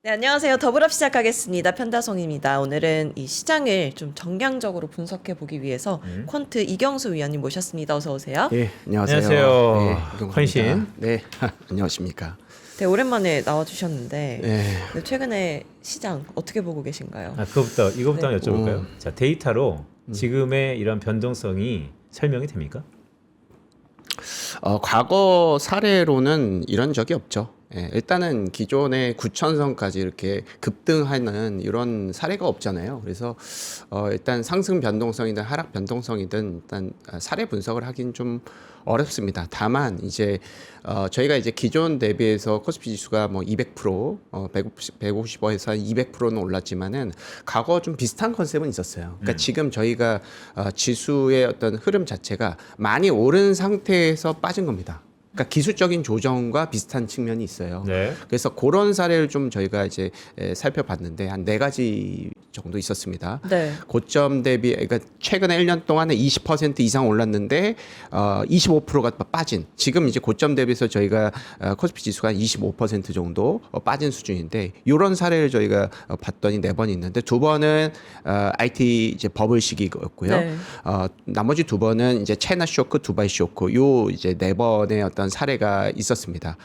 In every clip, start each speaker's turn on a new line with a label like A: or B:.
A: 네, 안녕하세요. 더블업 시작하겠습니다. 편다송입니다. 오늘은 이 시장을 좀 정량적으로 분석해 보기 위해서 퀀트 이경수 위원님 모셨습니다. 어서 오세요.
B: 예, 안녕하세요.
C: 안녕하세요.
B: 네, 이경수입니다.
C: 헌신.
B: 네, 안녕하십니까.
A: 네, 오랜만에 나와주셨는데
B: 네.
A: 최근에 시장 어떻게 보고 계신가요?
C: 이거부터
A: 네.
C: 여쭤볼까요? 자, 데이터로 지금의 이런 변동성이 설명이 됩니까?
B: 과거 사례로는 이런 적이 없죠. 예, 일단은 기존의 9천선까지 이렇게 급등하는 이런 사례가 없잖아요. 그래서 일단 상승 변동성이든 하락 변동성이든 일단 사례 분석을 하긴 좀 어렵습니다. 다만 이제 저희가 이제 기존 대비해서 코스피 지수가 뭐 200%, 150에서 한 200%는 올랐지만은 과거 좀 비슷한 컨셉은 있었어요. 그러니까 지금 저희가 지수의 어떤 흐름 자체가 많이 오른 상태에서 빠진 겁니다. 그러니까 기술적인 조정과 비슷한 측면이 있어요.
C: 네.
B: 그래서 그런 사례를 좀 저희가 이제 살펴봤는데 한 4가지 정도 있었습니다.
A: 네.
B: 고점 대비, 그러니까 최근에 1년 동안에 20% 이상 올랐는데 25%가 빠진. 지금 이제 고점 대비해서 저희가 코스피 지수가 25% 정도 빠진 수준인데 이런 사례를 저희가 봤더니 4번 있는데 2번은 IT 이제 버블 시기였고요.
A: 네.
B: 나머지 2번은 이제 차이나 쇼크, 두바이 쇼크 요 이제 4번의 어떤 사례가 있었습니다.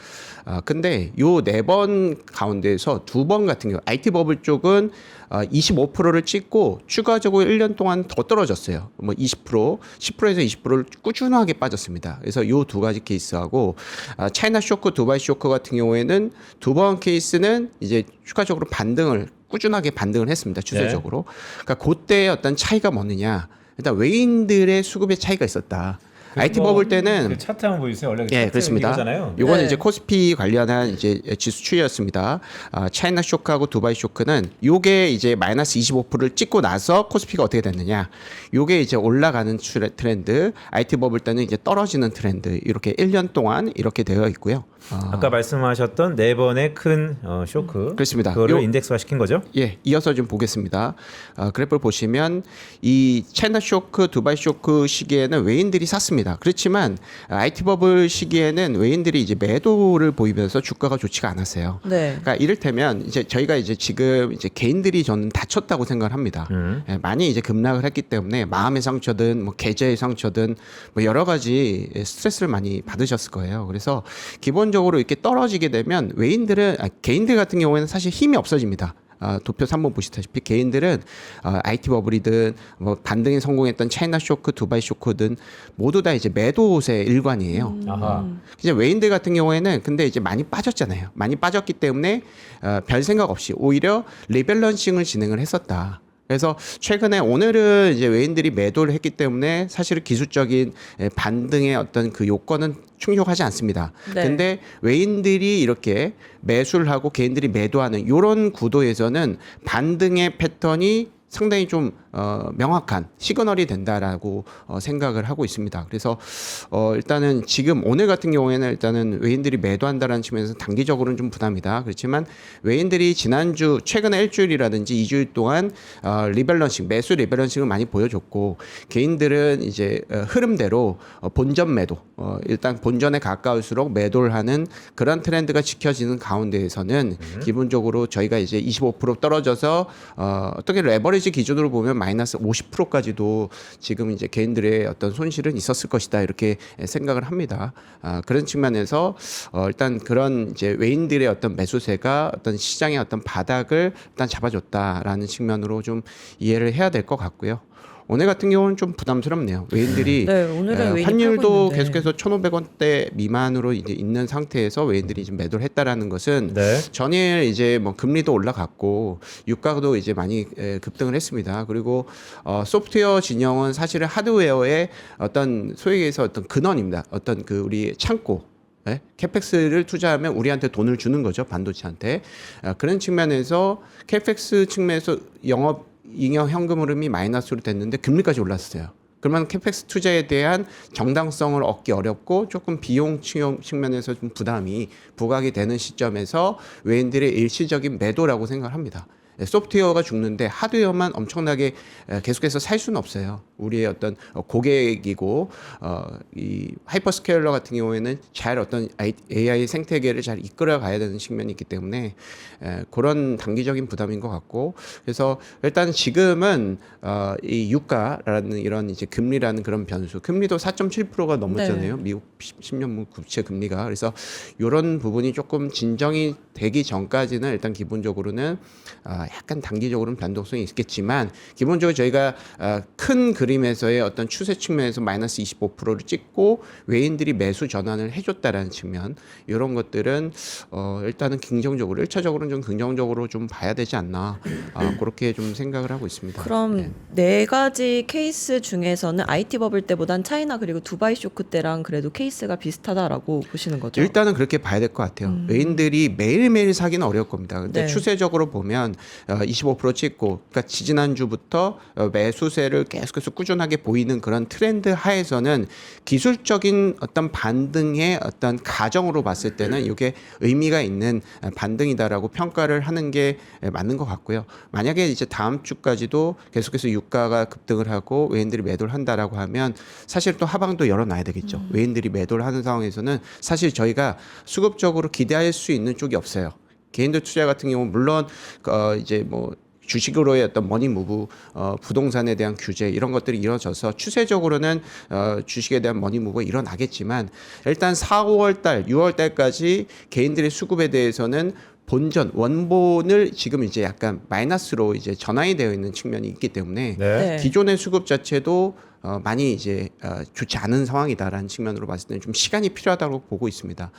B: 근데 요 4번 가운데에서 2번 같은 경우 IT 버블 쪽은 25%를 찍고 추가적으로 1년 동안 더 떨어졌어요. 뭐 20%, 10%에서 20%를 꾸준하게 빠졌습니다. 그래서 요 2가지 케이스하고 차이나 쇼크, 두바이 쇼크 같은 경우에는 2번 케이스는 이제 추가적으로 꾸준하게 반등을 했습니다. 추세적으로. 그러니까 그때의 어떤 차이가 뭐느냐? 일단 외인들의 수급의 차이가 있었다. IT 버블 때는
C: 그 차트 한번 보여주세요. 원래
B: 예, 그렇습니다.
C: 이거잖아요.
B: 요거는
A: 네.
B: 이제 코스피 관련한 이제 지수 추이였습니다. 차이나 쇼크하고 두바이 쇼크는 요게 이제 마이너스 25%를 찍고 나서 코스피가 어떻게 됐느냐? 요게 이제 올라가는 트렌드, IT 버블 때는 이제 떨어지는 트렌드 이렇게 1년 동안 이렇게 되어 있고요.
C: 아까 말씀하셨던 4번의 큰 쇼크.
B: 그렇습니다.
C: 그거를
B: 요-
C: 인덱스화 시킨 거죠?
B: 예, 이어서 좀 보겠습니다. 그래프를 보시면 이 차이나 쇼크, 두바이 쇼크 시기에는 외인들이 샀습니다. 그렇지만 IT 버블 시기에는 외인들이 이제 매도를 보이면서 주가가 좋지가 않았어요.
A: 네.
B: 그러니까 이를테면 이제 저희가 이제 지금 이제 개인들이 저는 다쳤다고 생각을 합니다. 예, 많이 이제 급락을 했기 때문에 마음의 상처든 뭐 계좌의 상처든 뭐 여러 가지 스트레스를 많이 받으셨을 거예요. 그래서 기본적으로 이렇게 떨어지게 되면 개인들 같은 경우에는 사실 힘이 없어집니다. 도표 3번 보시다시피 개인들은 IT 버블이든 뭐 반등에 성공했던 차이나 쇼크, 두바이 쇼크든 모두 다 이제 매도세 일관이에요.
C: 아하.
B: 이제 외인들 같은 경우에는 근데 이제 많이 빠졌잖아요. 많이 빠졌기 때문에 별 생각 없이 오히려 리밸런싱을 진행을 했었다. 그래서 최근에 오늘은 이제 외인들이 매도를 했기 때문에 사실은 기술적인 반등의 어떤 그 요건은 충족하지 않습니다.
A: 네.
B: 근데 외인들이 이렇게 매수를 하고 개인들이 매도하는 이런 구도에서는 반등의 패턴이 상당히 좀 명확한 시그널이 된다라고 생각을 하고 있습니다. 그래서 일단은 지금 오늘 같은 경우에는 일단은 외인들이 매도한다라는 측면에서 단기적으로는 좀 부담이다. 그렇지만 외인들이 지난주 최근에 일주일이라든지 2주일 동안 매수 리밸런싱을 많이 보여줬고 개인들은 이제 흐름대로 본전 매도 일단 본전에 가까울수록 매도를 하는 그런 트렌드가 지켜지는 가운데에서는 기본적으로 저희가 이제 25% 떨어져서 어떻게 레버리지 기준으로 보면 마이너스 50%까지도 지금 이제 개인들의 어떤 손실은 있었을 것이다 이렇게 생각을 합니다. 그런 측면에서 일단 그런 이제 외인들의 어떤 매수세가 어떤 시장의 어떤 바닥을 일단 잡아줬다라는 측면으로 좀 이해를 해야 될 것 같고요. 오늘 같은 경우는 좀 부담스럽네요. 외인들이
A: 네, 오늘은 외인이
B: 환율도
A: 팔고 있는데.
B: 계속해서 1,500원대 미만으로 이제 있는 상태에서 외인들이 좀 매도를 했다라는 것은
C: 네.
B: 전일 이제 뭐 금리도 올라갔고 유가도 이제 많이 급등을 했습니다. 그리고 소프트웨어 진영은 사실은 하드웨어의 어떤 소위 얘기해서 어떤 근원입니다. 어떤 그 우리 창고 캐펙스를 투자하면 우리한테 돈을 주는 거죠. 반도체한테. 그런 측면에서 캐펙스 측면에서 잉여 현금 흐름이 마이너스로 됐는데 금리까지 올랐어요. 그러면 캐펙스 투자에 대한 정당성을 얻기 어렵고 조금 비용 측면에서 좀 부담이 부각이 되는 시점에서 외인들의 일시적인 매도라고 생각을 합니다. 소프트웨어가 죽는데 하드웨어만 엄청나게 계속해서 살 수는 없어요. 우리의 어떤 고객이고 이 하이퍼스케일러 같은 경우에는 잘 어떤 AI 생태계를 잘 이끌어 가야 되는 측면이 있기 때문에 그런 단기적인 부담인 것 같고, 그래서 일단 지금은 이 유가라는 이런 이제 금리라는 그런 변수, 금리도 4.7%가 넘었잖아요.
A: 네.
B: 미국 10년물 국채 금리가. 그래서 이런 부분이 조금 진정이 되기 전까지는 일단 기본적으로는 약간 단기적으로는 변동성이 있겠지만, 기본적으로 저희가 큰 그림에서의 어떤 추세 측면에서 마이너스 25%를 찍고 외인들이 매수 전환을 해줬다라는 측면, 이런 것들은 일단은 긍정적으로, 1차적으로는 좀 긍정적으로 좀 봐야 되지 않나, 그렇게 좀 생각을 하고 있습니다.
A: 그럼
B: 네.
A: 네 가지 케이스 중에서는 IT 버블 때보단 차이나 그리고 두바이 쇼크 때랑 그래도 케이스가 비슷하다라고 보시는 거죠?
B: 일단은 그렇게 봐야 될 것 같아요. 외인들이 매일매일 사기는 어려울 겁니다. 근데
A: 네.
B: 추세적으로 보면 25% 찍고, 그러니까 지지난주부터 매수세를 계속해서 꾸준하게 보이는 그런 트렌드 하에서는 기술적인 어떤 반등의 어떤 가정으로 봤을 때는 이게 의미가 있는 반등이다라고 평가를 하는 게 맞는 것 같고요. 만약에 이제 다음 주까지도 계속해서 유가가 급등을 하고 외인들이 매도를 한다라고 하면 사실 또 하방도 열어놔야 되겠죠. 외인들이 매도를 하는 상황에서는 사실 저희가 수급적으로 기대할 수 있는 쪽이 없어요. 개인들 투자 같은 경우 물론 이제 뭐 주식으로의 어떤 머니 무브, 부동산에 대한 규제 이런 것들이 이루어져서 추세적으로는 주식에 대한 머니 무브가 일어나겠지만, 일단 4, 5월 달, 6월 달까지 개인들의 수급에 대해서는 본전 원본을 지금 이제 약간 마이너스로 이제 전환이 되어 있는 측면이 있기 때문에
A: 네.
B: 기존의 수급 자체도 많이 이제 좋지 않은 상황이다라는 측면으로 봤을 때는 좀 시간이 필요하다고 보고 있습니다.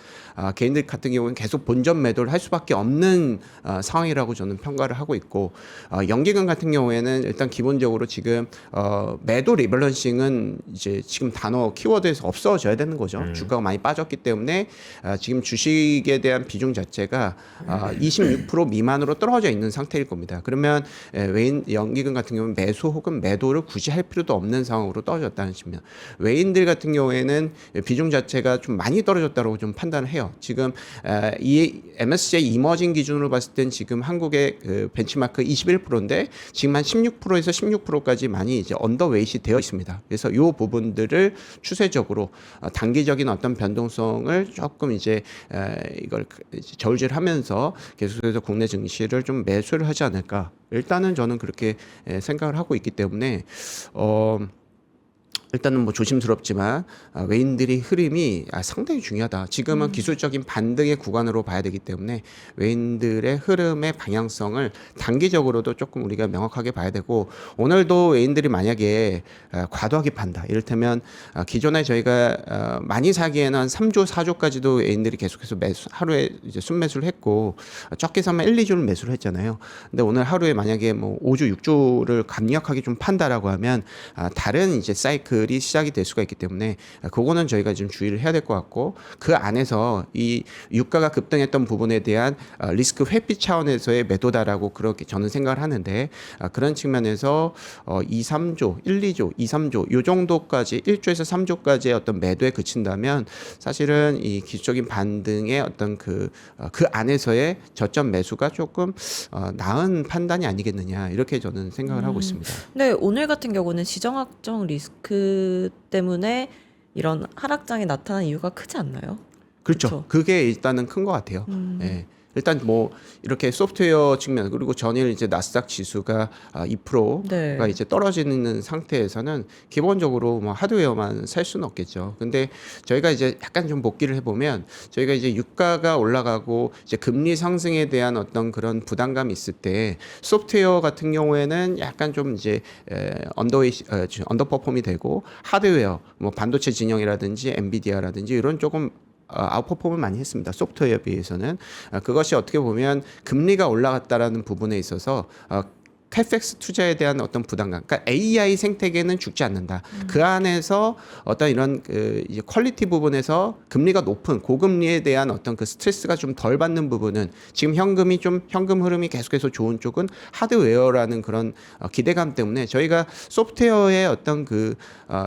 B: 개인들 같은 경우는 계속 본전 매도를 할 수밖에 없는 상황이라고 저는 평가를 하고 있고, 연기금 같은 경우에는 일단 기본적으로 지금 매도 리밸런싱은 이제 지금 단어 키워드에서 없어져야 되는 거죠. 주가가 많이 빠졌기 때문에 지금 주식에 대한 비중 자체가 26% 미만으로 떨어져 있는 상태일 겁니다. 그러면 외인 연기금 같은 경우는 매수 혹은 매도를 굳이 할 필요도 없는 상황으로 떨어졌다는 측면. 외인들 같은 경우에는 비중 자체가 좀 많이 떨어졌다고 좀 판단을 해요. 지금 이 MSCI 이머징 기준으로 봤을 땐 지금 한국의 그 벤치마크 21%인데 지금 한 16%에서 16%까지 많이 이제 언더웨이트 되어 있습니다. 그래서 이 부분들을 추세적으로 단기적인 어떤 변동성을 조금 이제 이걸 저울질하면서 계속해서 국내 증시를 좀 매수를 하지 않을까. 일단은 저는 그렇게 생각을 하고 있기 때문에 일단은 뭐 조심스럽지만 외인들이 흐름이 상당히 중요하다. 지금은 기술적인 반등의 구간으로 봐야 되기 때문에 외인들의 흐름의 방향성을 단기적으로도 조금 우리가 명확하게 봐야 되고, 오늘도 외인들이 만약에 과도하게 판다. 이를테면 기존에 저희가 많이 사기에는 한 3조, 4조까지도 외인들이 계속해서 하루에 이제 순매수를 했고, 적게 사면 1, 2조를 매수를 했잖아요. 근데 오늘 하루에 만약에 뭐 5조, 6조를 강력하게 좀 판다라고 하면 다른 이제 사이클 이 시작이 될 수가 있기 때문에 그거는 저희가 좀 주의를 해야 될 것 같고, 그 안에서 이 유가가 급등했던 부분에 대한 리스크 회피 차원에서의 매도다라고 그렇게 저는 생각을 하는데, 그런 측면에서 2, 3조, 1, 2조, 2, 3조 요 정도까지 1조에서 3조까지의 어떤 매도에 그친다면 사실은 이 기술적인 반등의 어떤 그 안에서의 저점 매수가 조금 나은 판단이 아니겠느냐, 이렇게 저는 생각을 하고 있습니다.
A: 네, 오늘 같은 경우는 시정학적 리스크 때문에 이런 하락장이 나타난 이유가 크지 않나요?
B: 그렇죠.
A: 그쵸.
B: 그게 일단은 큰 것 같아요. 예. 일단 뭐 이렇게 소프트웨어 측면, 그리고 전일 이제 나스닥 지수가 2%가
A: 네.
B: 이제 떨어지는 상태에서는 기본적으로 뭐 하드웨어만 살 수는 없겠죠. 근데 저희가 이제 약간 좀 복기를 해보면, 저희가 이제 유가가 올라가고 이제 금리 상승에 대한 어떤 그런 부담감이 있을 때 소프트웨어 같은 경우에는 약간 좀 이제 언더퍼폼이 되고, 하드웨어 뭐 반도체 진영이라든지 엔비디아라든지 이런 조금 아웃퍼폼을 많이 했습니다. 소프트웨어에 비해서는. 그것이 어떻게 보면 금리가 올라갔다라는 부분에 있어서 캐펙스 투자에 대한 어떤 부담감, 그러니까 AI 생태계는 죽지 않는다. 그 안에서 어떤 이런 이제 퀄리티 부분에서 금리가 높은 고금리에 대한 어떤 그 스트레스가 좀 덜 받는 부분은, 지금 현금 흐름이 계속해서 좋은 쪽은 하드웨어라는 그런 기대감 때문에 저희가 소프트웨어의 어떤 그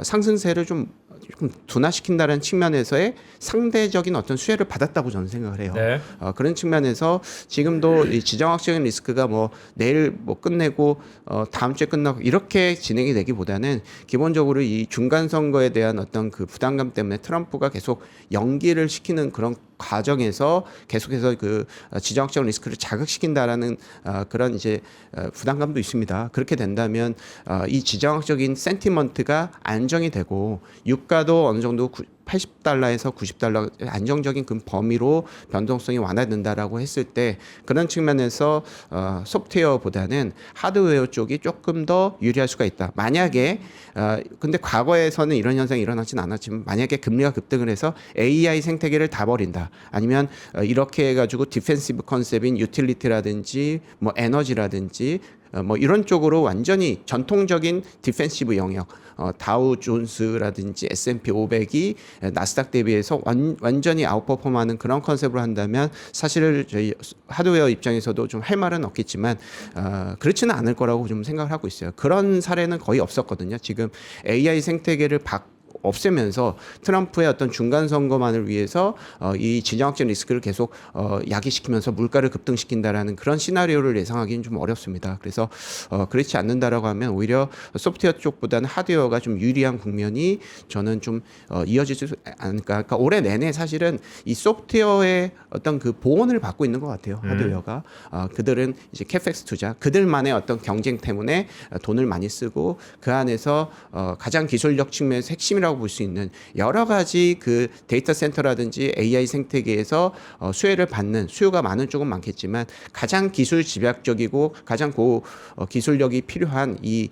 B: 상승세를 좀 조금 둔화시킨다는 측면에서의 상대적인 어떤 수혜를 받았다고 저는 생각을 해요.
C: 네.
B: 그런 측면에서 지금도 이 지정학적인 리스크가 뭐 내일 뭐 끝내고 다음 주에 끝나고 이렇게 진행이 되기보다는 기본적으로 이 중간 선거에 대한 어떤 그 부담감 때문에 트럼프가 계속 연기를 시키는 그런 과정에서 계속해서 그 지정학적 리스크를 자극시킨다라는 그런 이제 부담감도 있습니다. 그렇게 된다면 이 지정학적인 센티먼트가 안정이 되고 유가도 어느 정도 80달러에서 90달러 안정적인 그 범위로 변동성이 완화된다라고 했을 때 그런 측면에서 소프트웨어보다는 하드웨어 쪽이 조금 더 유리할 수가 있다. 만약에 근데 과거에서는 이런 현상이 일어나진 않았지만 만약에 금리가 급등을 해서 AI 생태계를 다 버린다. 아니면 이렇게 해가지고 디펜시브 컨셉인 유틸리티라든지 뭐 에너지라든지 뭐 이런 쪽으로 완전히 전통적인 디펜시브 영역 다우 존스라든지 S&P 500이 나스닥 대비해서 완전히 아웃퍼폼하는 그런 컨셉으로 한다면 사실 저희 하드웨어 입장에서도 좀 할 말은 없겠지만 그렇지는 않을 거라고 좀 생각을 하고 있어요. 그런 사례는 거의 없었거든요. 지금 AI 생태계를 없애면서 트럼프의 어떤 중간 선거만을 위해서 이 지정학적 리스크를 계속 야기시키면서 물가를 급등시킨다라는 그런 시나리오를 예상하기는 좀 어렵습니다. 그래서 그렇지 않는다라고 하면 오히려 소프트웨어 쪽보다는 하드웨어가 좀 유리한 국면이 저는 좀 이어지지 않을까. 그러니까 올해 내내 사실은 이 소프트웨어의 어떤 그 보온을 받고 있는 것 같아요. 하드웨어가 그들은 이제 캐펙스 투자, 그들만의 어떤 경쟁 때문에 돈을 많이 쓰고 그 안에서 가장 기술력 측면에서 핵심이라고 볼 수 있는 여러 가지 그 데이터 센터라든지 AI 생태계에서 수혜를 받는 수요가 많은 쪽은 많겠지만 가장 기술 집약적이고 가장 기술력이 필요한 이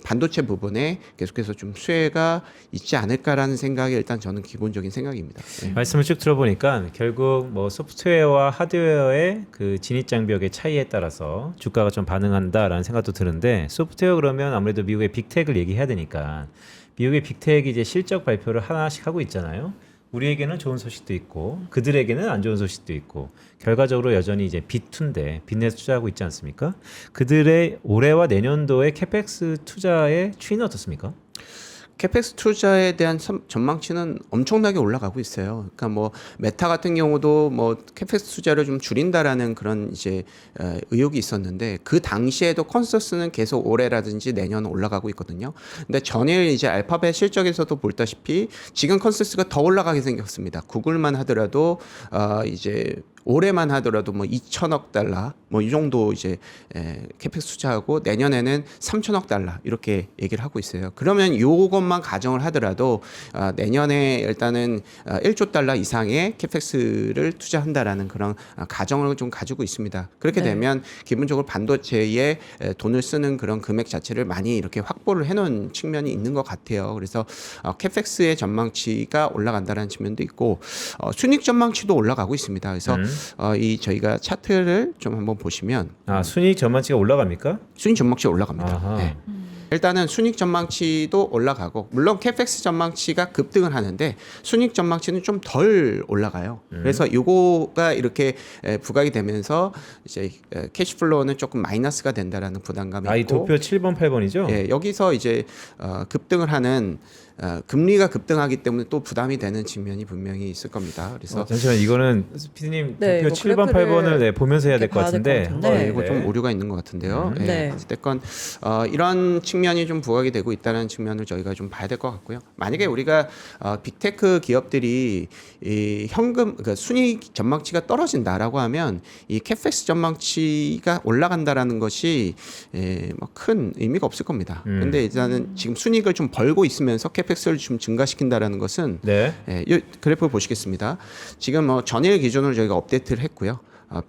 B: 반도체 부분에 계속해서 좀 수혜가 있지 않을까라는 생각이 일단 저는 기본적인 생각입니다. 네.
C: 말씀을 쭉 들어보니까 결국 뭐 소프트웨어와 하드웨어의 그 진입 장벽의 차이에 따라서 주가가 좀 반응한다라는 생각도 드는데 소프트웨어 그러면 아무래도 미국의 빅텍을 얘기해야 되니까 미국의 빅텍이 이제 실적 발표를 하나씩 하고 있잖아요. 우리에게는 좋은 소식도 있고 그들에게는 안 좋은 소식도 있고 결과적으로 여전히 이제 빚투인데 빚내서 투자하고 있지 않습니까? 그들의 올해와 내년도의 캐펙스 투자의 추이는 어떻습니까?
B: 캐펙스 투자에 대한 전망치는 엄청나게 올라가고 있어요. 그러니까 뭐 메타 같은 경우도 뭐 캐펙스 투자를 좀 줄인다라는 그런 이제 의혹이 있었는데 그 당시에도 컨센서스는 계속 올해라든지 내년 올라가고 있거든요. 근데 전일 이제 알파벳 실적에서도 볼다시피 지금 컨센서스가 더 올라가게 생겼습니다. 구글만 하더라도 이제 올해만 하더라도 뭐 2천억 달러 뭐 이 정도 이제 캐펙스 투자하고 내년에는 3천억 달러 이렇게 얘기를 하고 있어요. 그러면 요것만 가정을 하더라도 내년에 일단은 1조 달러 이상의 캐펙스를 투자한다라는 그런 가정을 좀 가지고 있습니다. 그렇게
A: 네.
B: 되면 기본적으로 반도체에 돈을 쓰는 그런 금액 자체를 많이 이렇게 확보를 해놓은 측면이 있는 것 같아요. 그래서 캐펙스의 전망치가 올라간다는 측면도 있고 순익 전망치도 올라가고 있습니다. 그래서 이 저희가 차트를 좀 한번 보시면
C: 순이익 전망치가 올라갑니까?
B: 순익 전망치 올라갑니다.
C: 아하.
B: 네. 일단은 순익 전망치도 올라가고 물론 캐펙스 전망치가 급등을 하는데 순익 전망치는 좀 덜 올라가요. 그래서 요거가 이렇게 부각이 되면서 이제 캐시플로우는 조금 마이너스가 된다라는 부담감이
C: 이
B: 있고
C: 도표 7번 8번이죠?
B: 예, 여기서 이제 급등을 하는 금리가 급등하기 때문에 또 부담이 되는 측면이 분명히 있을 겁니다. 그래서
C: 잠시만 이거는 피디님
A: 네,
C: 도표
A: 이거
C: 7번
A: 그래프를
C: 8번을 보면서 해야 될 것
A: 이렇게 봐야 될것
C: 같은데
A: 같은데.
B: 이거 좀 오류가 있는 것 같은데요. 예,
A: 네.
B: 어쨌든 이런 측면이 좀 부각이 되고 있다는 측면을 저희가 좀 봐야 될 것 같고요. 만약에 우리가 빅테크 기업들이 이 현금 그러니까 순이익 전망치가 떨어진다라고 하면 이 캐펙스 전망치가 올라간다라는 것이 뭐 큰 의미가 없을 겁니다. 근데 일단은 지금 순이익을 좀 벌고 있으면서 캐펙스를 좀 증가시킨다라는 것은
C: 네.
B: 이 그래프 보시겠습니다. 지금 뭐 전일 기준으로 저희가 업데이트를 했고요.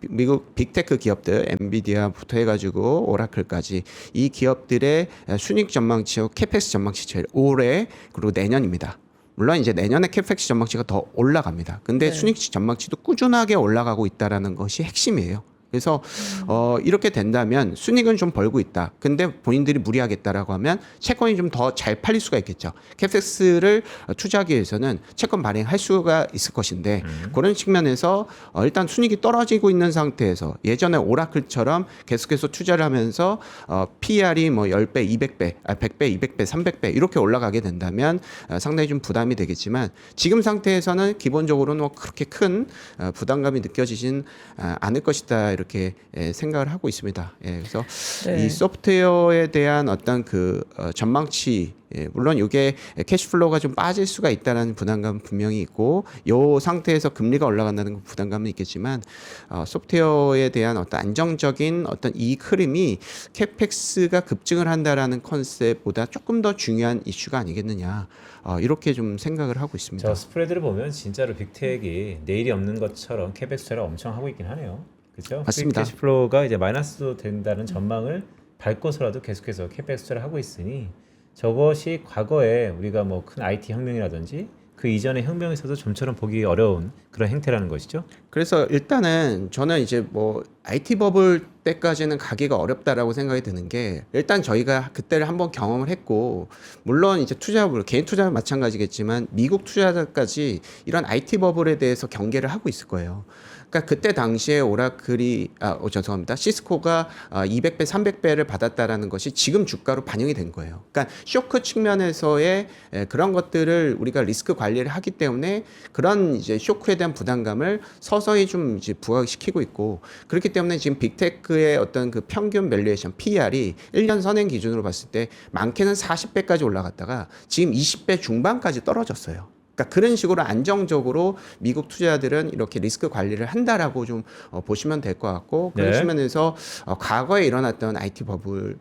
B: 미국 빅테크 기업들 엔비디아부터 해가지고 오라클까지 이 기업들의 순익 전망치와 캐펙스 전망치 올해 그리고 내년입니다. 물론 이제 내년에 캐펙스 전망치가 더 올라갑니다. 근데
A: 네.
B: 순익 전망치도 꾸준하게 올라가고 있다라는 것이 핵심이에요. 그래서 이렇게 된다면 순익은 좀 벌고 있다. 근데 본인들이 무리하겠다라고 하면 채권이 좀 더 잘 팔릴 수가 있겠죠. 캡섹스를 투자하기 위해서는 채권 발행할 수가 있을 것인데 그런 측면에서 일단 순익이 떨어지고 있는 상태에서 예전에 오라클처럼 계속해서 투자를 하면서 PR이 뭐 10배, 200배, 100배, 200배, 300배 이렇게 올라가게 된다면 상당히 좀 부담이 되겠지만 지금 상태에서는 기본적으로는 뭐 그렇게 큰 부담감이 느껴지진 않을 것이다 이렇게 생각을 하고 있습니다. 그래서
A: 네.
B: 이 소프트웨어에 대한 어떤 그 전망치 물론 이게 캐시플로우가 좀 빠질 수가 있다는 부담감은 분명히 있고 이 상태에서 금리가 올라간다는 부담감은 있겠지만 소프트웨어에 대한 어떤 안정적인 어떤 이익 흐름이 캐펙스가 급증을 한다라는 컨셉보다 조금 더 중요한 이슈가 아니겠느냐 이렇게 좀 생각을 하고 있습니다.
C: 저 스프레드를 보면 진짜로 빅텍이 내일이 없는 것처럼 캐펙스 투자를 엄청 하고 있긴 하네요. 그렇죠?
B: 맞습니다.
C: 캐시플로우가 이제 마이너스도 된다는 전망을 밟고서라도 계속해서 캐펙스 투자를 하고 있으니 저것이 과거에 우리가 뭐 큰 IT 혁명이라든지 그 이전의 혁명에서도 좀처럼 보기 어려운 그런 행태라는 것이죠.
B: 그래서 일단은 저는 이제 뭐 IT 버블 때까지는 가기가 어렵다라고 생각이 드는 게 일단 저희가 그때를 한번 경험을 했고 물론 이제 투자자분 개인 투자는 마찬가지겠지만 미국 투자자까지 이런 IT 버블에 대해서 경계를 하고 있을 거예요. 그러니까 그때 당시에 오라클이 죄송합니다. 시스코가 200배, 300배를 받았다라는 것이 지금 주가로 반영이 된 거예요. 그러니까 쇼크 측면에서의 그런 것들을 우리가 리스크 관리를 하기 때문에 그런 이제 쇼크에 대한 부담감을 서서히 좀 이제 부각시키고 있고 그렇기 때문에 지금 빅테크의 어떤 그 평균 밸류에이션 PR이 1년 선행 기준으로 봤을 때 많게는 40배까지 올라갔다가 지금 20배 중반까지 떨어졌어요. 그러니까 그런 식으로 안정적으로 미국 투자자들은 이렇게 리스크 관리를 한다라고 좀 보시면 될 것 같고 그런
C: 네.
B: 측면에서 과거에 일어났던 IT 버블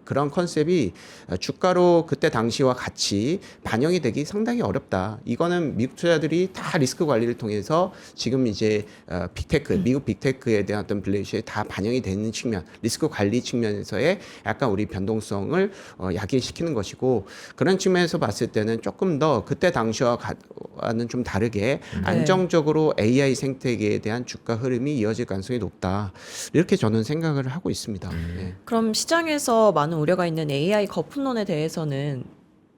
B: 그런 컨셉이 주가로 그때 당시와 같이 반영이 되기 상당히 어렵다. 이거는 미국 투자자들이 다 리스크 관리를 통해서 지금 이제 빅테크, 미국 빅테크에 대한 어떤 블레이시에 다 반영이 되는 측면, 리스크 관리 측면에서의 약간 우리 변동성을 야기시키는 것이고 그런 측면에서 봤을 때는 조금 더 그때 당시와 와는 좀 다르게 안정적으로 AI 생태계에 대한 주가 흐름이 이어질 가능성이 높다. 이렇게 저는 생각을 하고 있습니다. 네.
A: 그럼 시장에서 많은 우려가 있는 AI 거품론에 대해서는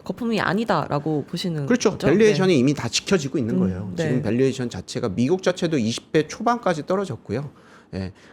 A: 거품이 아니다라고 보시는
B: 그렇죠.
A: 거죠?
B: 밸류에이션이 이미 다 지켜지고 있는 거예요.
A: 네.
B: 지금 밸류에이션 자체가 미국 자체도 20배 초반까지 떨어졌고요.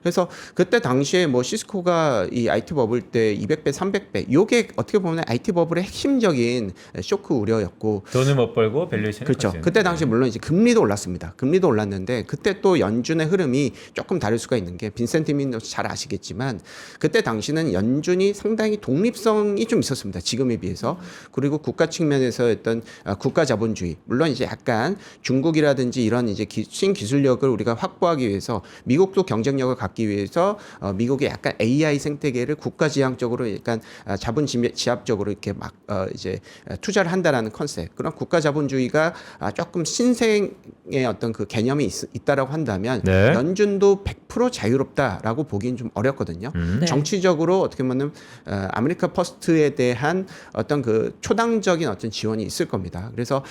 B: 그래서 그때 당시에 뭐 시스코가 이 IT 버블 때 200배, 300배 요게 어떻게 보면 IT 버블의 핵심적인 쇼크 우려였고
C: 돈을 못 벌고 밸류에이션이
B: 그렇죠.
C: 커지는.
B: 그때 당시 물론 이제 금리도 올랐습니다. 금리도 올랐는데 그때 또 연준의 흐름이 조금 다를 수가 있는 게 빈센트 민도 잘 아시겠지만 그때 당시는 연준이 상당히 독립성이 좀 있었습니다. 지금에 비해서. 그리고 국가 측면에서 어떤 국가 자본주의 물론 이제 약간 중국이라든지 이런 이제 신기술력을 우리가 확보하기 위해서 미국도 경쟁력을 갖기 위해서 미국의 약간 AI 생태계를 국가 지향적으로 약간 자본 지압적으로 이렇게 막 이제 투자를 한다라는 컨셉. 그런 국가 자본주의가 조금 신생의 어떤 그 개념이 있다라고 한다면
C: 네.
B: 연준도 100% 자유롭다라고 보기는 좀 어렵거든요.
A: 네.
B: 정치적으로 어떻게 보면 아메리카 퍼스트에 대한 어떤 그 초당적인 어떤 지원이 있을 겁니다. 그래서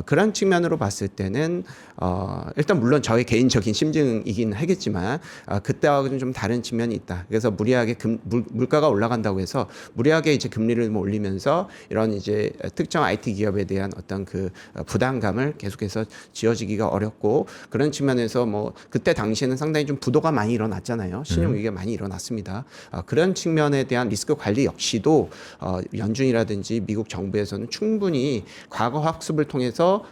B: 그런 측면으로 봤을 때는 일단 물론 저의 개인적인 심증이긴 하겠지만 그때하고는 좀 다른 측면이 있다. 그래서 무리하게 물가가 올라간다고 해서 무리하게 이제 금리를 뭐 올리면서 이런 이제 특정 IT 기업에 대한 어떤 그 부담감을 계속해서 지어지기가 어렵고 그런 측면에서 뭐 그때 당시에는 상당히 좀 부도가 많이 일어났잖아요. 신용 위기가 많이 일어났습니다. 그런 측면에 대한 리스크 관리 역시도 연준이라든지 미국 정부에서는 충분히 과거 학습을 통해서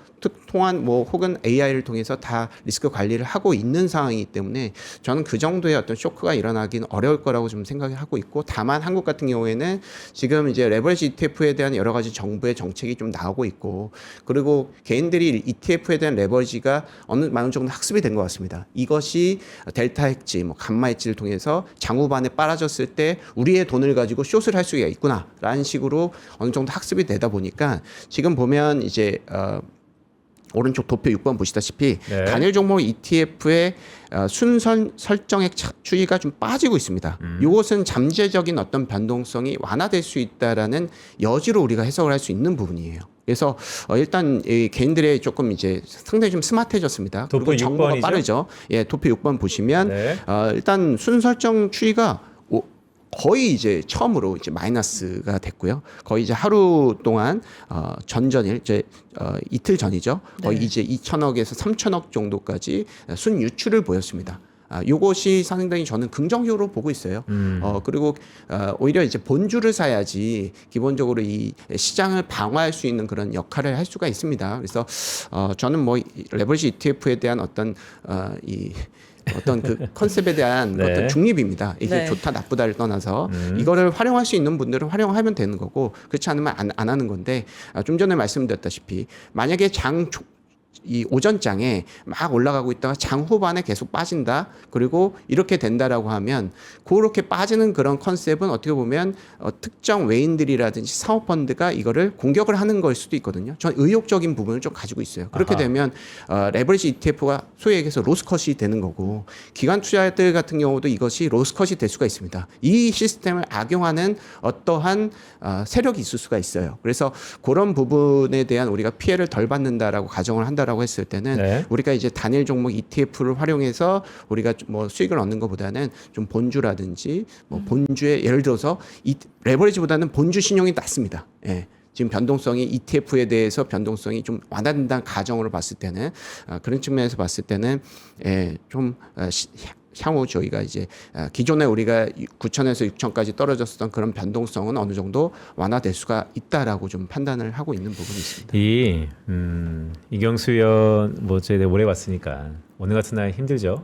B: 통한 뭐 혹은 AI를 통해서 다 리스크 관리를 하고 있는 상황이기 때문에 저는 그 정도의 어떤 쇼크가 일어나기는 어려울 거라고 좀 생각을 하고 있고 다만 한국 같은 경우에는 지금 이제 레버리지 ETF에 대한 여러 가지 정부의 정책이 좀 나오고 있고 그리고 개인들이 ETF에 대한 레버리지가 어느 정도 학습이 된 것 같습니다. 이것이 델타 핵지, 뭐 감마 핵지를 통해서 장후반에 빨아졌을 때 우리의 돈을 가지고 숏을 할 수가 있구나라는 식으로 어느 정도 학습이 되다 보니까 지금 보면 이제 오른쪽 도표 6번 보시다시피
C: 네.
B: 단일 종목 ETF의 순선 설정액 추이가 좀 빠지고 있습니다. 이것은 잠재적인 어떤 변동성이 완화될 수 있다라는 여지로 우리가 해석을 할 수 있는 부분이에요. 그래서 일단 이 개인들의 조금 이제 상당히 좀 스마트해졌습니다.
C: 도표
B: 그리고 정보가
C: 6번이죠?
B: 빠르죠. 예, 도표 6번 보시면
C: 네.
B: 일단 순 설정 추이가 거의 이제 처음으로 이제 마이너스가 됐고요. 거의 이제 하루 동안 전전일 이제 이틀 전이죠. 거의
A: 네.
B: 이제 2천억에서 3천억 정도까지 순 유출을 보였습니다. 요것이 상당히 저는 긍정적으로 보고 있어요. 그리고 오히려 이제 본주를 사야지 기본적으로 이 시장을 방어할 수 있는 그런 역할을 할 수가 있습니다. 그래서 저는 뭐 레버리지 ETF에 대한 어떤 어떤 그 컨셉에 대한
C: 네.
B: 어떤 중립입니다. 이게
A: 네.
B: 좋다 나쁘다를 떠나서 이거를 활용할 수 있는 분들은 활용하면 되는 거고 그렇지 않으면 안 하는 건데 좀 전에 말씀드렸다시피 만약에 이 오전장에 막 올라가고 있다가 장 후반에 계속 빠진다. 그리고 이렇게 된다라고 하면 그렇게 빠지는 그런 컨셉은 어떻게 보면 특정 외인들이라든지 사모펀드가 이거를 공격을 하는 걸 수도 있거든요. 전 의욕적인 부분을 좀 가지고 있어요. 그렇게
C: 아하.
B: 되면 레버리지 ETF가 소위 얘기해서 로스컷이 되는 거고 기관 투자자들 같은 경우도 이것이 로스컷이 될 수가 있습니다. 이 시스템을 악용하는 어떠한 세력이 있을 수가 있어요. 그래서 그런 부분에 대한 우리가 피해를 덜 받는다라고 가정을 한다라고 했을 때는
C: 네.
B: 우리가 이제 단일 종목 ETF를 활용해서 우리가 뭐 수익을 얻는 것보다는 좀 본주라든지 뭐 본주에 예를 들어서 레버리지보다는 본주 신용이 낮습니다. 예. 지금 변동성이 ETF에 대해서 변동성이 좀 완화된다는 가정으로 봤을 때는 그런 측면에서 봤을 때는 좀 향후 저희가 이제 기존에 우리가 9천에서 6천까지 떨어졌었던 그런 변동성은 어느 정도 완화될 수가 있다라고 좀 판단을 하고 있는 부분이 있습니다.
C: 이경수 의원 뭐 저희 오래 봤으니까 오늘 같은 날 힘들죠.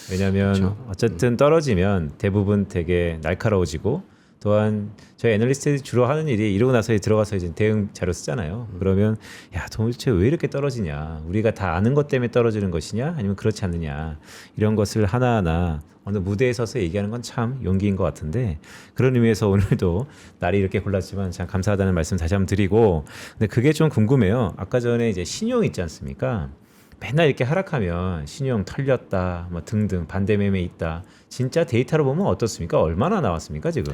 C: 왜냐하면
B: 그렇죠.
C: 어쨌든 떨어지면 대부분 되게 날카로워지고 또한 저희 애널리스트들이 주로 하는 일이 이러고 나서 들어가서 이제 대응 자료 쓰잖아요. 그러면 야 도대체 왜 이렇게 떨어지냐? 우리가 다 아는 것 때문에 떨어지는 것이냐? 아니면 그렇지 않느냐? 이런 것을 하나하나 어느 무대에 서서 얘기하는 건 참 용기인 것 같은데 그런 의미에서 오늘도 날이 이렇게 골랐지만 참 감사하다는 말씀 다시 한번 드리고 근데 그게 좀 궁금해요. 아까 전에 이제 신용 있지 않습니까? 맨날 이렇게 하락하면 신용 털렸다, 뭐 등등 반대 매매 있다. 진짜 데이터로 보면 어떻습니까? 얼마나 나왔습니까 지금?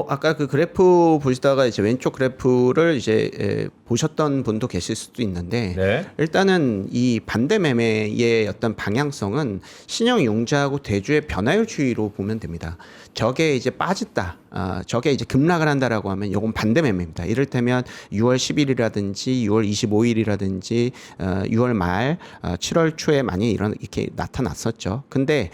B: 아까 그 그래프 보시다가 이제 왼쪽 그래프를 이제 보셨던 분도 계실 수도 있는데
C: 네.
B: 일단은 이 반대 매매의 어떤 방향성은 신용 융자하고 대주의 변화율 추이로 보면 됩니다. 저게 이제 빠졌다. 저게 이제 급락을 한다라고 하면 요건 반대 매매입니다. 이를테면 6월 10일이라든지 6월 25일이라든지 6월 말 7월 초에 많이 이렇게 나타났었죠. 근데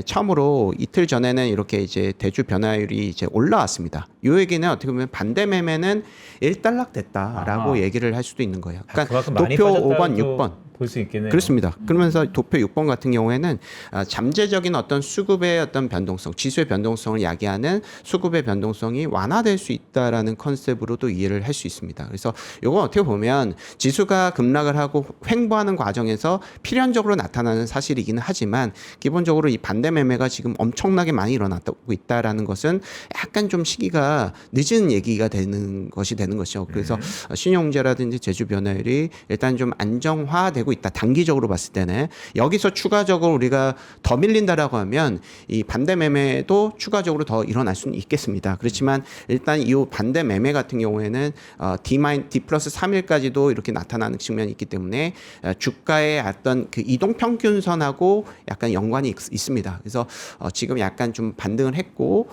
B: 처음으로 이틀 전에는 이렇게 이제 대주 변화율이 이제 올라왔습니다. 요 얘기는 어떻게 보면 반대 매매는 일단락 됐다라고
C: 아하.
B: 얘기를 할 수도 있는 거예요. 그러니까
C: 그만큼 많이
B: 도표 5번, 6번
C: 빠졌다고 볼 수 있겠네요.
B: 그렇습니다. 그러면서 도표 6번 같은 경우에는 잠재적인 어떤 수급의 어떤 변동성, 지수의 변동성을 야기하는 수급의 변동성이 완화될 수 있다라는 컨셉으로도 이해를 할 수 있습니다. 그래서 이건 어떻게 보면 지수가 급락을 하고 횡보하는 과정에서 필연적으로 나타나는 사실이기는 하지만 기본적으로 이 반대 매매가 지금 엄청나게 많이 일어나고 있다라는 것은 약간 좀 시기가 늦은 얘기가 되는 것이 되는 것이죠. 그래서 신용제라든지 제주 변화율이 일단 좀 안정화되고 있다. 단기적으로 봤을 때는 여기서 추가적으로 우리가 더 밀린다라고 하면 이 반대 매매도 추가적으로 더 일어날 수는 있겠습니다. 그렇지만 일단 이 반대 매매 같은 경우에는 D 플러스 3일까지도 이렇게 나타나는 측면이 있기 때문에 주가의 어떤 그 이동 평균선하고 약간 연관이 있습니다. 그래서 지금 약간 좀 반등을 했고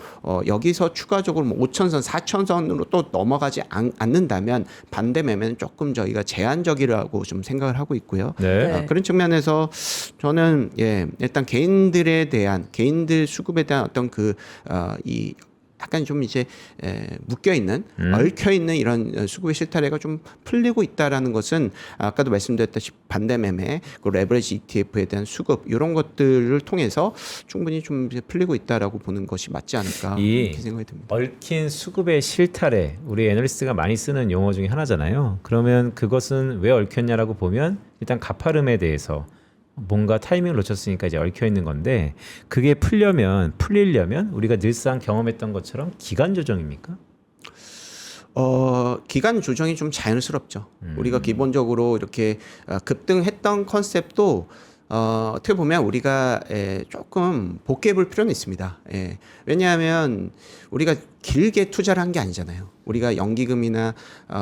B: 여기서 추가적으로 뭐 5천선, 4천선으로 또 넘어가지 않는다면 반대 매매는 조금 저희가 제한적이라고 좀 생각을 하고 있고요.
C: 네.
B: 그런 측면에서 저는 일단 개인들 수급에 대한 어떤 이 약간 좀 이제 묶여 있는 얽혀 있는 이런 수급의 실타래가 좀 풀리고 있다라는 것은 아까도 말씀드렸다시피 반대 매매, 그 레버리지 ETF에 대한 수급 이런 것들을 통해서 충분히 좀 이제 풀리고 있다라고 보는 것이 맞지 않을까 이렇게 생각이 듭니다.
C: 얽힌 수급의 실타래 우리 애널리스트가 많이 쓰는 용어 중에 하나잖아요. 그러면 그것은 왜 얽혔냐라고 보면 일단 가파름에 대해서 뭔가 타이밍을 놓쳤으니까 이제 얽혀 있는 건데 그게 풀리려면 우리가 늘상 경험했던 것처럼 기간 조정입니까?
B: 기간 조정이 좀 자연스럽죠. 우리가 기본적으로 이렇게 급등했던 컨셉도 어떻게 보면 우리가 조금 복귀해 볼 필요는 있습니다. 왜냐하면 우리가 길게 투자를 한 게 아니잖아요. 우리가 연기금이나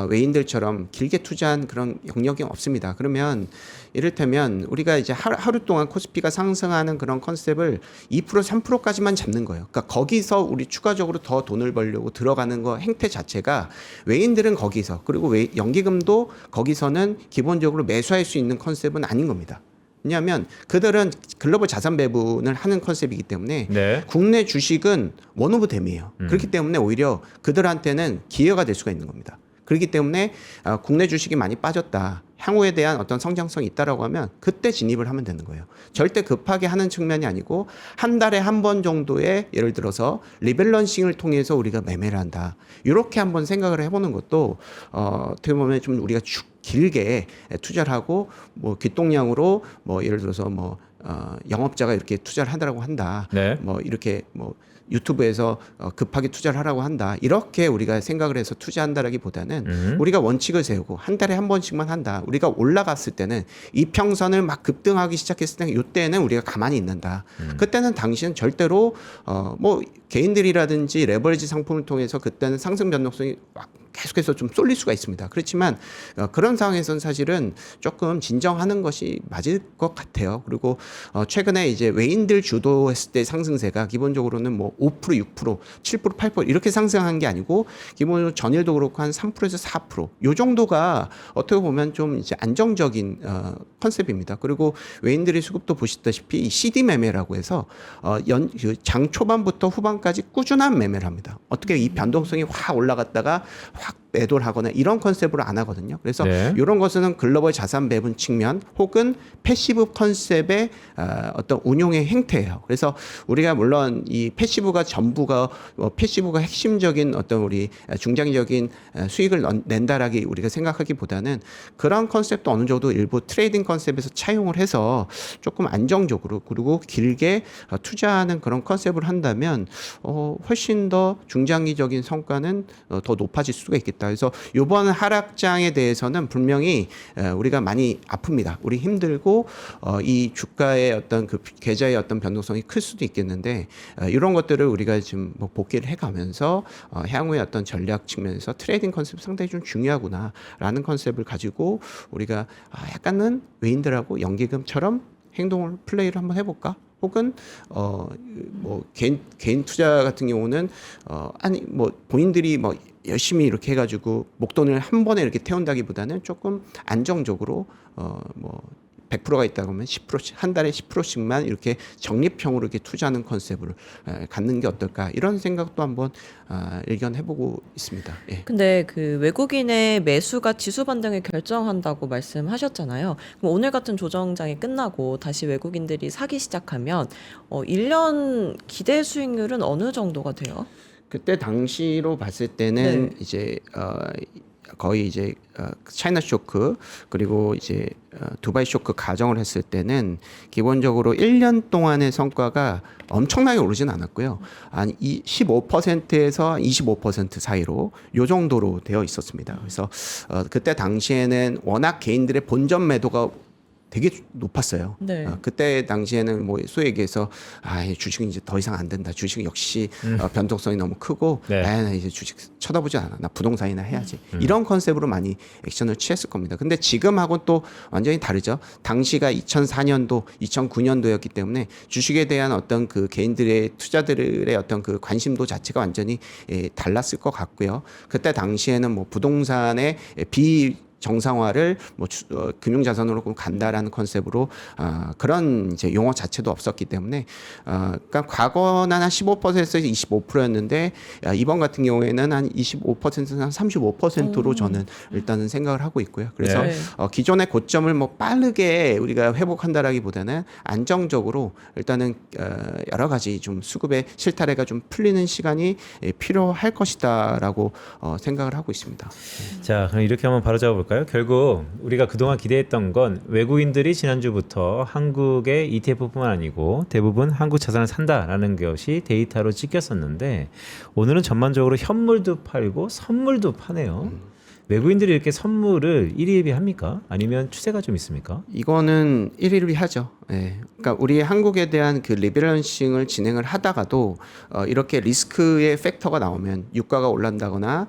B: 외인들처럼 길게 투자한 그런 영역이 없습니다. 그러면 이를테면 우리가 이제 하루 동안 코스피가 상승하는 그런 컨셉을 2% 3%까지만 잡는 거예요. 그러니까 거기서 우리 추가적으로 더 돈을 벌려고 들어가는 거 행태 자체가 외인들은 거기서 그리고 연기금도 거기서는 기본적으로 매수할 수 있는 컨셉은 아닌 겁니다. 왜냐하면 그들은 글로벌 자산 배분을 하는 컨셉이기 때문에
C: 네.
B: 국내 주식은 원 오브 댐이에요. 그렇기 때문에 오히려 그들한테는 기회가 될 수가 있는 겁니다. 그렇기 때문에 국내 주식이 많이 빠졌다. 향후에 대한 어떤 성장성이 있다라고 하면 그때 진입을 하면 되는 거예요. 절대 급하게 하는 측면이 아니고 한 달에 한 번 정도의 예를 들어서 리밸런싱을 통해서 우리가 매매를 한다. 이렇게 한번 생각을 해보는 것도 어떻게 보면 좀 우리가 길게 투자를 하고 뭐 귓동량으로 뭐 예를 들어서 뭐 영업자가 이렇게 투자를 하더라고 한다.
C: 네.
B: 뭐 이렇게 뭐 유튜브에서 급하게 투자를 하라고 한다. 이렇게 우리가 생각을 해서 투자한다라기보다는 우리가 원칙을 세우고 한 달에 한 번씩만 한다. 우리가 올라갔을 때는 이평선을 막 급등하기 시작했을 때 이때는 우리가 가만히 있는다. 그때는 당신은 절대로 뭐 개인들이라든지 레버리지 상품을 통해서 그때는 상승 변동성이 막 계속해서 좀 쏠릴 수가 있습니다. 그렇지만 그런 상황에서는 사실은 조금 진정하는 것이 맞을 것 같아요. 그리고 최근에 이제 외인들 주도했을 때 상승세가 기본적으로는 뭐 5%, 6%, 7%, 8% 이렇게 상승한 게 아니고 기본적으로 전일도 그렇고 한 3%에서 4%. 요 정도가 어떻게 보면 좀 이제 안정적인 컨셉입니다. 그리고 외인들의 수급도 보시다시피 이 CD 매매라고 해서 장 초반부터 후반까지 꾸준한 매매를 합니다. 어떻게 이 변동성이 확 올라갔다가 확 매도를 하거나 이런 컨셉으로 안 하거든요. 그래서
C: 네.
B: 이런 것은 글로벌 자산 배분 측면 혹은 패시브 컨셉의 어떤 운용의 행태예요. 그래서 우리가 물론 이 패시브가 전부가 패시브가 핵심적인 어떤 우리 중장기적인 수익을 낸다라기 우리가 생각하기보다는 그런 컨셉도 어느 정도 일부 트레이딩 컨셉에서 차용을 해서 조금 안정적으로 그리고 길게 투자하는 그런 컨셉을 한다면 훨씬 더 중장기적인 성과는 더 높아질 수가 있겠다. 그래서 이번 하락장에 대해서는 분명히 우리가 많이 아픕니다. 우리 힘들고 이 주가의 어떤 그 계좌의 어떤 변동성이 클 수도 있겠는데 이런 것들을 우리가 지금 뭐 복귀를 해가면서 향후의 어떤 전략 측면에서 트레이딩 컨셉이 상당히 좀 중요하구나라는 컨셉을 가지고 우리가 약간은 외인들하고 연기금처럼 행동을 플레이를 한번 해볼까? 혹은 뭐 개인 투자 같은 경우는 아니 뭐 본인들이 뭐 열심히 이렇게 해가지고 목돈을 한 번에 이렇게 태운다기보다는 조금 안정적으로 뭐 100%가 있다고 하면 10%씩 한 달에 10%씩만 이렇게 적립형으로 이렇게 투자하는 컨셉을 갖는 게 어떨까 이런 생각도 한번 일견해보고 있습니다. 예.
A: 근데 그 외국인의 매수가 지수 반등을 결정한다고 말씀하셨잖아요. 그럼 오늘 같은 조정장이 끝나고 다시 외국인들이 사기 시작하면 1년 기대 수익률은 어느 정도가 돼요?
B: 그때 당시로 봤을 때는
A: 네.
B: 이제 거의 이제 차이나 쇼크 그리고 이제 두바이 쇼크 가정을 했을 때는 기본적으로 1년 동안의 성과가 엄청나게 오르진 않았고요. 한 15%에서 25% 사이로 요 정도로 되어 있었습니다. 그래서 그때 당시에는 워낙 개인들의 본전 매도가 되게 높았어요.
A: 네.
B: 그때 당시에는 뭐 소위 얘기해서 주식은 이제 더 이상 안 된다. 주식은 역시 변동성이 너무 크고
C: 네.
B: 나 이제 주식 쳐다보지 않아. 나 부동산이나 해야지. 이런 컨셉으로 많이 액션을 취했을 겁니다. 근데 지금하고는 또 완전히 다르죠. 당시가 2004년도, 2009년도였기 때문에 주식에 대한 어떤 그 개인들의 투자들의 어떤 그 관심도 자체가 완전히 달랐을 것 같고요. 그때 당시에는 뭐 부동산의 정상화를 뭐 금융자산으로 간다라는 컨셉으로 그런 이제 용어 자체도 없었기 때문에 그러니까 과거는 한 15%에서 25%였는데 이번 같은 경우에는 한 25%에서 한 35%로 저는 일단은 생각을 하고 있고요. 그래서
A: 네.
B: 기존의 고점을 뭐 빠르게 우리가 회복한다라기보다는 안정적으로 일단은 여러 가지 좀 수급의 실타래가 좀 풀리는 시간이 필요할 것이다라고 생각을 하고 있습니다.
C: 자, 그럼 이렇게 한번 바로 잡아볼까요? 결국 우리가 그동안 기대했던 건 외국인들이 지난주부터 한국의 ETF뿐만 아니고 대부분 한국 자산을 산다라는 것이 데이터로 찍혔었는데 오늘은 전반적으로 현물도 팔고 선물도 파네요. 외국인들이 이렇게 선물을 일희일비합니까? 아니면 추세가 좀 있습니까?
B: 이거는 일일비하죠. 예. 그러니까 우리 한국에 대한 그 리밸런싱을 진행을 하다가도 이렇게 리스크의 팩터가 나오면 유가가 올란다거나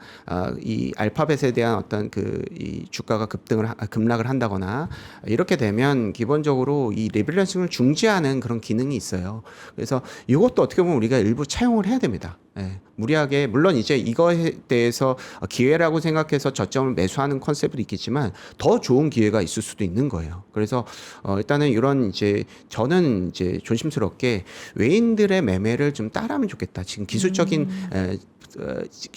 B: 이 알파벳에 대한 어떤 그 이 주가가 급락을 한다거나 이렇게 되면 기본적으로 이 리밸런싱을 중지하는 그런 기능이 있어요. 그래서 이것도 어떻게 보면 우리가 일부 차용을 해야 됩니다. 예, 무리하게 물론 이제 이거에 대해서 기회라고 생각해서 저점을 매수하는 컨셉도 있겠지만 더 좋은 기회가 있을 수도 있는 거예요. 그래서 일단은 이런 이제 저는 이제 조심스럽게 외인들의 매매를 좀 따라하면 좋겠다. 지금 기술적인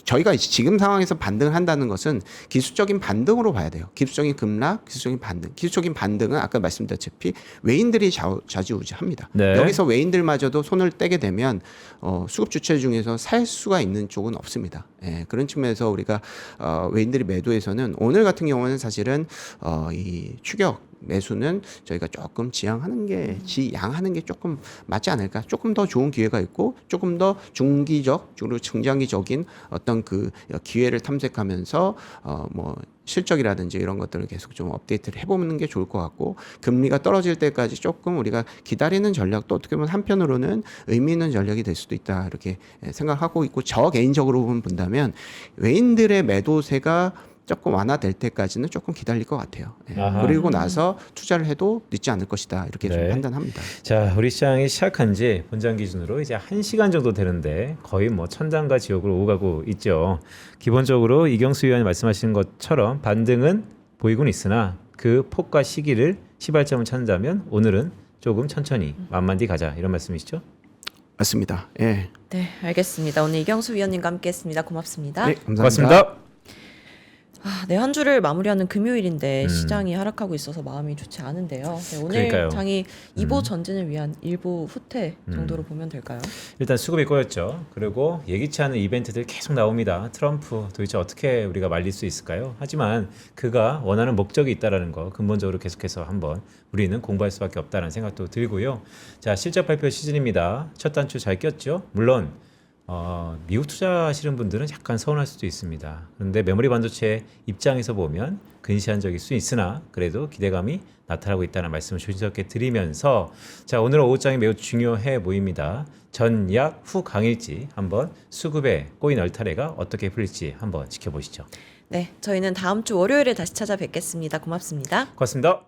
B: 저희가 이제 지금 상황에서 반등을 한다는 것은 기술적인 반등으로 봐야 돼요. 기술적인 급락, 기술적인 반등. 기술적인 반등은 아까 말씀드렸다시피 외인들이 좌지우지합니다.
C: 네.
B: 여기서 외인들마저도 손을 떼게 되면 수급 주체 중에서 살 수가 있는 쪽은 없습니다. 예, 그런 측면에서 우리가 외인들이 매도에서는 오늘 같은 경우는 사실은 이 추격 매수는 저희가 조금 지양하는 게 조금 맞지 않을까? 조금 더 좋은 기회가 있고 조금 더 중기적 그리고 중장기적인 어떤 그 기회를 탐색하면서 뭐 실적이라든지 이런 것들을 계속 좀 업데이트를 해보는 게 좋을 것 같고 금리가 떨어질 때까지 조금 우리가 기다리는 전략도 어떻게 보면 한편으로는 의미 있는 전략이 될 수도 있다 이렇게 생각하고 있고 저 개인적으로 본다면 외인들의 매도세가 조금 완화될 때까지는 조금 기다릴 것 같아요. 예.
C: 아하.
B: 그리고 나서 투자를 해도 늦지 않을 것이다 이렇게 좀
C: 네.
B: 판단합니다.
C: 자, 우리 시장이 시작한 지 본장 기준으로 이제 1시간 정도 되는데 거의 뭐 천당과 지옥을 오고 가고 있죠. 기본적으로 이경수 위원이 말씀하신 것처럼 반등은 보이곤 있으나 그 폭과 시기를 시발점을 찾는다면 오늘은 조금 천천히 만만디 가자 이런 말씀이시죠?
B: 맞습니다. 예.
A: 네, 알겠습니다. 오늘 이경수 위원님과 함께했습니다. 고맙습니다.
B: 네, 감사합니다.
C: 고맙습니다.
A: 네, 한 주를 마무리하는 금요일인데
C: 음.
A: 시장이 하락하고 있어서 마음이 좋지 않은데요. 네, 오늘
C: 그러니까요.
A: 장이 2보 전진을 위한 일부 후퇴 정도로 보면 될까요?
C: 일단 수급이 꼬였죠. 그리고 예기치 않은 이벤트들 계속 나옵니다. 트럼프 도대체 어떻게 우리가 말릴 수 있을까요? 하지만 그가 원하는 목적이 있다라는 거 근본적으로 계속해서 한번 우리는 공부할 수밖에 없다는 생각도 들고요. 자, 실적 발표 시즌입니다. 첫 단추 잘 꼈죠? 물론 미국 투자하시는 분들은 약간 서운할 수도 있습니다. 그런데 메모리 반도체 입장에서 보면 근시안적일 수 있으나 그래도 기대감이 나타나고 있다는 말씀을 조심스럽게 드리면서 자, 오늘 오후장이 매우 중요해 보입니다. 전약 후 강일지 한번 수급의 꼬인 얼타례가 어떻게 풀릴지 한번 지켜보시죠.
A: 네, 저희는 다음 주 월요일에 다시 찾아뵙겠습니다. 고맙습니다.
C: 고맙습니다.